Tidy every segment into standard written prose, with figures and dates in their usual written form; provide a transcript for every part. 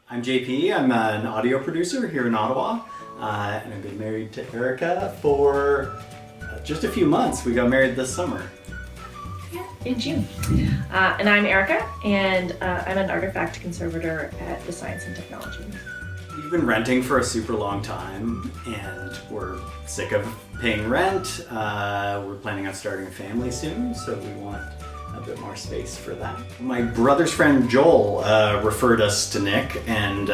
I'm JP. I'm an audio producer here in Ottawa, and I've been married to Erika for just a few months. We got married this summer. Yeah, in June. And I'm Erika, and I'm an artifact conservator at the Science and Technology. We've been renting for a super long time, and we're sick of paying rent. We're planning on starting a family soon, so we want a bit more space for that. My brother's friend Joel referred us to Nick, and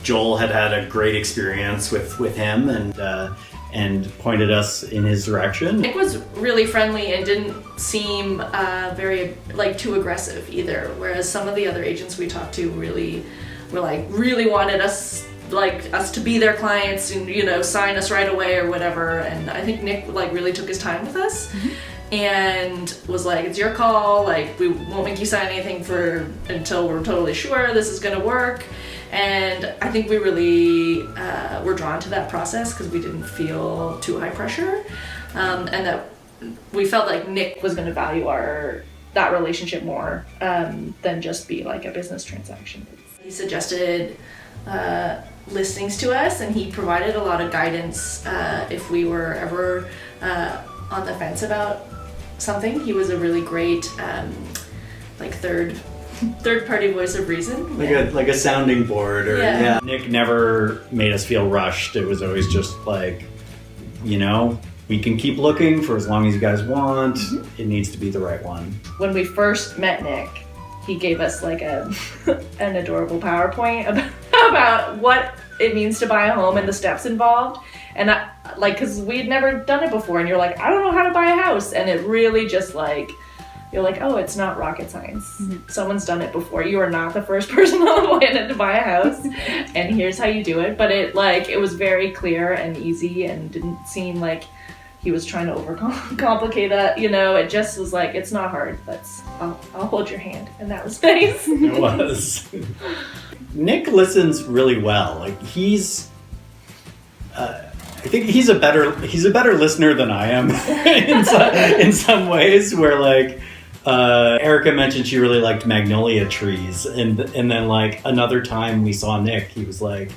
Joel had had a great experience with him and pointed us in his direction. Nick was really friendly and didn't seem very too aggressive either, whereas some of the other agents we talked to really wanted us to be their clients and sign us right away or whatever. And I think Nick really took his time with us. Mm-hmm. And was like, it's your call, we won't make you sign anything until we're totally sure this is gonna work. And I think we really were drawn to that process because we didn't feel too high pressure, and that we felt like Nick was gonna value that relationship more than just be a business transaction. He suggested listings to us, and he provided a lot of guidance if we were ever on the fence about something. He was a really great third party voice of reason, like a sounding board. Or yeah. Nick never made us feel rushed. It was always just we can keep looking for as long as you guys want. Mm-hmm. It needs to be the right one. When we first met Nick, he gave us an adorable PowerPoint about what it means to buy a home and the steps involved. And because we had never done it before, and you're like, I don't know how to buy a house. And it really just you're like, oh, it's not rocket science. Mm-hmm. Someone's done it before. You are not the first person on the planet to buy a house. And here's how you do it. But it was very clear and easy, and didn't seem like he was trying to overcomplicate that. It just was it's not hard. I'll hold your hand. And that was nice. It was. Nick listens really well. I think he's a better listener than I am in some ways. Where Erika mentioned she really liked magnolia trees, and then another time we saw Nick, he was like,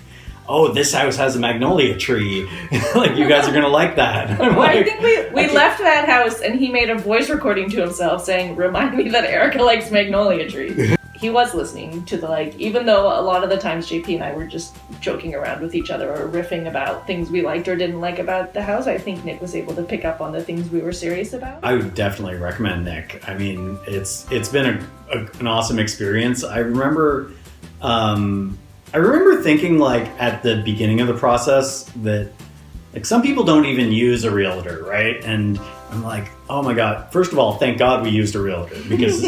"Oh, this house has a magnolia tree. You guys are gonna like that." Well, I think we left that house, and he made a voice recording to himself saying, "Remind me that Erika likes magnolia trees." He was listening to even though a lot of the times JP and I were just joking around with each other or riffing about things we liked or didn't like about the house, I think Nick was able to pick up on the things we were serious about. I would definitely recommend Nick. I mean, it's been an awesome experience. I remember thinking at the beginning of the process that some people don't even use a realtor, right? And I'm like, oh my God, first of all, thank God we used a realtor, because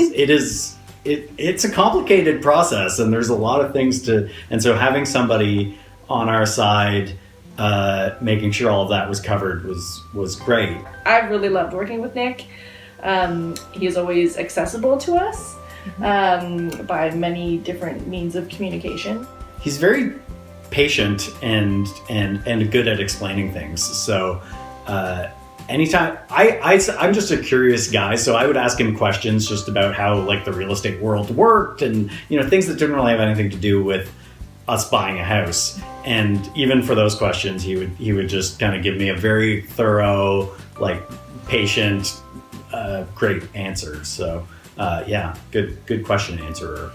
it's a complicated process, and there's a lot of things and so having somebody on our side making sure all of that was covered was great. I really loved working with Nick. He is always accessible to us by many different means of communication. He's very patient and good at explaining things. So anytime I'm just a curious guy, so I would ask him questions just about how the real estate world worked, and things that didn't really have anything to do with us buying a house. And even for those questions, he would just kind of give me a very thorough, patient, great answer. So yeah, good question answerer.